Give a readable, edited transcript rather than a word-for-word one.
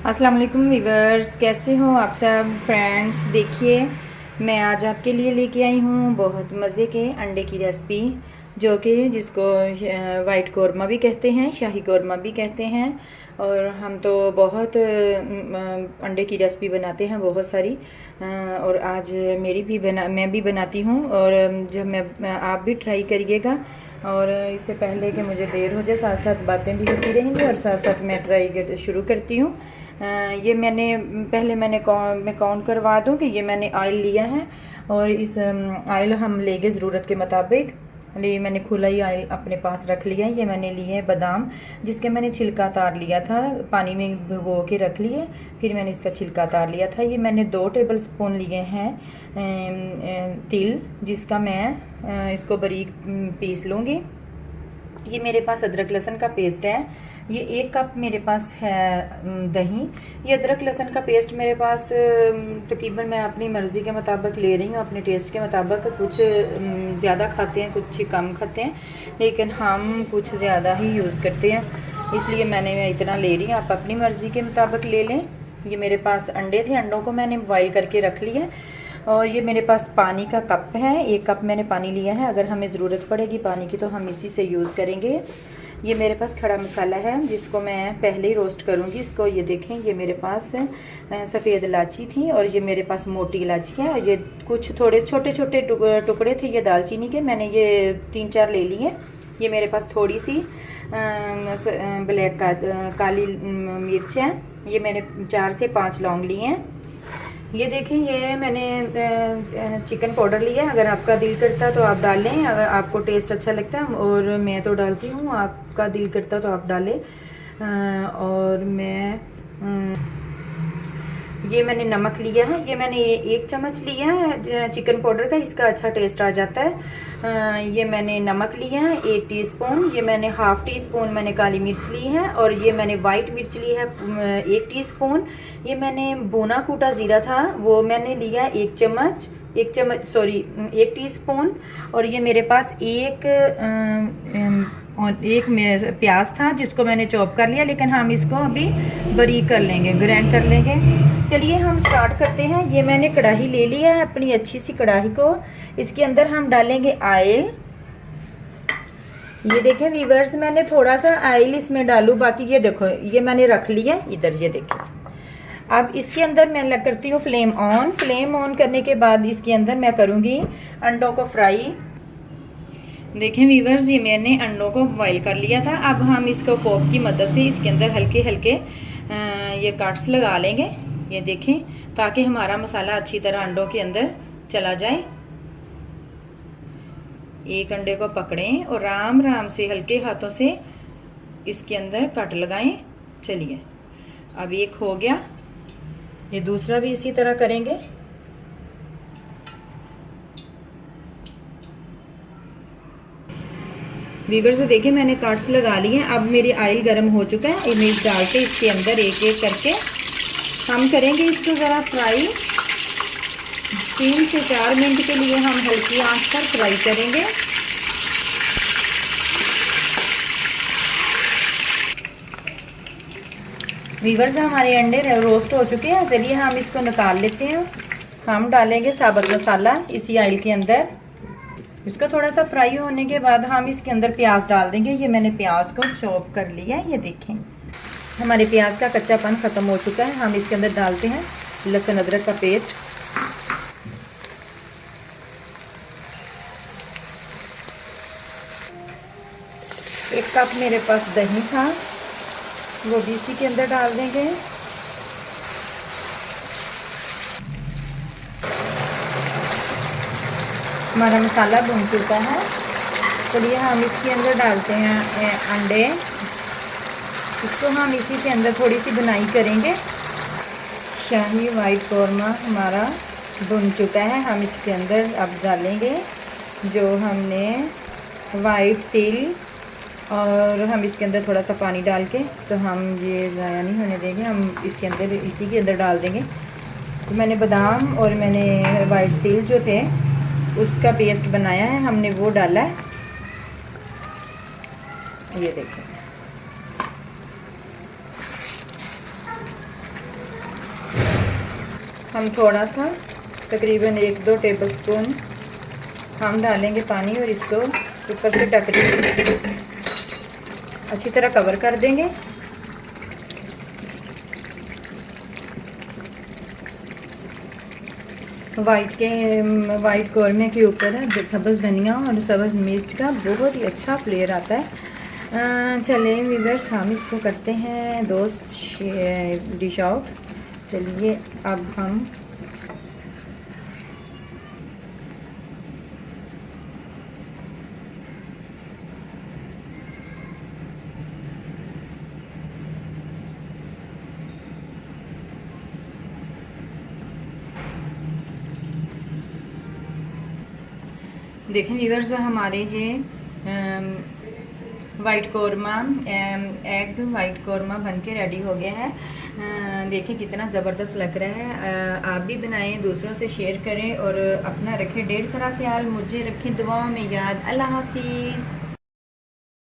अस्सलाम वालेकुम वीवर्स, कैसे हो आप सब फ्रेंड्स। देखिए मैं आज आपके लिए लेके आई हूँ बहुत मज़े के अंडे की रेसिपी, जो कि जिसको वाइट कौरमा भी कहते हैं, शाही कौरमा भी कहते हैं। और हम तो बहुत अंडे की रेसिपी बनाते हैं बहुत सारी, और आज मैं भी बनाती हूँ। और जब मैं आप भी ट्राई करिएगा। और इससे पहले कि मुझे देर हो जाए, साथ साथ बातें भी होती रहेंगी और साथ साथ मैं शुरू करती हूँ। ये मैं काउंट करवा दूँ कि ये मैंने ऑयल लिया है। और इस ऑयल हम लेंगे ज़रूरत के मुताबिक। ये मैंने खुला ही ऑयल अपने पास रख लिया है। ये मैंने लिए हैं बादाम, जिसके मैंने छिलका तार लिया था, पानी में भिगो के रख लिए, फिर मैंने इसका छिलका तार लिया था। ये मैंने 2 टेबल स्पून लिए हैं तिल, जिसका मैं इसको बारीक पीस लूँगी। ये मेरे पास अदरक लहसुन का पेस्ट है। ये 1 कप मेरे पास है दही। ये अदरक लहसुन का पेस्ट मेरे पास तकरीबन मैं अपनी मर्ज़ी के मुताबिक ले रही हूँ, अपने टेस्ट के मुताबिक। कुछ ज़्यादा खाते हैं, कुछ कम खाते हैं, लेकिन हम कुछ ज़्यादा ही यूज़ करते हैं, इसलिए मैं इतना ले रही हूँ। आप अपनी मर्ज़ी के मुताबिक ले लें। ये मेरे पास अंडे थे, अंडों को मैंने बॉयल करके रख लिया। और ये मेरे पास पानी का कप है, 1 कप मैंने पानी लिया है। अगर हमें ज़रूरत पड़ेगी पानी की तो हम इसी से यूज़ करेंगे। ये मेरे पास खड़ा मसाला है, जिसको मैं पहले ही रोस्ट करूँगी इसको। ये देखें, ये मेरे पास सफ़ेद इलायची थी, और ये मेरे पास मोटी इलायची है, और ये कुछ थोड़े छोटे छोटे टुकड़े थे ये दालचीनी के, मैंने ये 3-4 ले लिए। ये मेरे पास थोड़ी सी काली मिर्च है। ये मैंने 4 से 5 लौंग लिए हैं। ये देखें, ये मैंने चिकन पाउडर लिया है। अगर आपका दिल करता तो आप डाल लें, अगर आपको टेस्ट अच्छा लगता है, और मैं तो डालती हूँ, आपका दिल करता तो आप डालें। और ये मैंने नमक लिया है। ये मैंने 1 चम्मच लिया है चिकन पाउडर का, इसका अच्छा टेस्ट आ जाता है। ये मैंने नमक लिया है 1 टीस्पून। ये मैंने हाफ़ टी स्पून मैंने काली मिर्च ली है, और ये मैंने वाइट मिर्च ली है 1 टीस्पून। ये मैंने भुना कूटा ज़ीरा था, वो मैंने लिया 1 टीस्पून। और ये मेरे पास एक प्याज था, जिसको मैंने चॉप कर लिया, लेकिन हम इसको अभी बारीक कर लेंगे, ग्राइंड कर लेंगे। चलिए हम स्टार्ट करते हैं। ये मैंने कढ़ाई ले लिया है, अपनी अच्छी सी कढ़ाई को। इसके अंदर हम डालेंगे ऑयल। ये देखें वीवर्स, मैंने थोड़ा सा ऑयल इसमें डालू, बाकी ये देखो ये मैंने रख लिया इधर। ये देखो, अब इसके अंदर मैं करती हूँ फ्लेम ऑन। फ्लेम ऑन करने के बाद इसके अंदर मैं करूँगी अंडों को फ्राई। देखें वीवर्स, ये मैंने अंडों को बॉईल कर लिया था। अब हम इसको फोक की मदद से इसके अंदर हल्के हल्के ये कट्स लगा लेंगे। ये देखें, ताकि हमारा मसाला अच्छी तरह अंडों के अंदर चला जाए। एक अंडे को पकड़ें और राम राम से हल्के हाथों से इसके अंदर कट लगाएं। चलिए, अब एक हो गया, ये दूसरा भी इसी तरह करेंगे। वीवर से देखें, मैंने कट्स लगा लिए हैं। अब मेरी ऑयल गर्म हो चुका है। मिर्च डाल के इसके अंदर एक एक करके हम करेंगे इसको ज़रा फ्राई। 3 से 4 मिनट के लिए हम हल्की आंच पर फ्राई करेंगे। वीवर से हमारे अंडे रोस्ट हो चुके हैं। चलिए हम इसको निकाल लेते हैं। हम डालेंगे साबुत मसाला इसी ऑयल के अंदर। इसको थोड़ा सा फ्राई होने के बाद हम इसके अंदर प्याज डाल देंगे। ये मैंने प्याज को चॉप कर लिया है। ये देखें, हमारे प्याज का कच्चापन ख़त्म हो चुका है। हम इसके अंदर डालते हैं लहसुन अदरक का पेस्ट। एक कप मेरे पास दही था, वो भी इसी के अंदर डाल देंगे। हमारा मसाला भुन चुका है। चलिए हम इसके अंदर डालते हैं अंडे। इसको हम इसी के अंदर थोड़ी सी बुनाई करेंगे। शाही वाइट कौरमा हमारा भुन चुका है। हम इसके अंदर अब डालेंगे जो हमने वाइट तिल, और हम इसके अंदर थोड़ा सा पानी डाल के, तो हम ये ज़ाया नहीं होने देंगे, हम इसके अंदर इसी के अंदर डाल देंगे। तो मैंने बादाम और मैंने वाइट तिल जो थे उसका पेस्ट बनाया है, हमने वो डाला है। ये देखें, हम थोड़ा सा तकरीबन 1-2 टेबलस्पून हम डालेंगे पानी और इसको ऊपर से ढक देंगे, अच्छी तरह कवर कर देंगे। वाइट कौरमे के ऊपर है सब्ज़ धनिया और सब्ज़ मिर्च का बहुत ही अच्छा फ्लेवर आता है। चलें व्यूअर्स, हम इसको करते हैं दोस्त डिश आउट। चलिए अब हम देखें व्यूअर्स, हमारे ये white korma egg white korma बन के रेडी हो गया है। देखें कितना ज़बरदस्त लग रहा है। आप भी बनाएं, दूसरों से शेयर करें और अपना रखें ढेर सारा ख्याल। मुझे रखें दुआओं में याद। अल्लाह हाफिज़।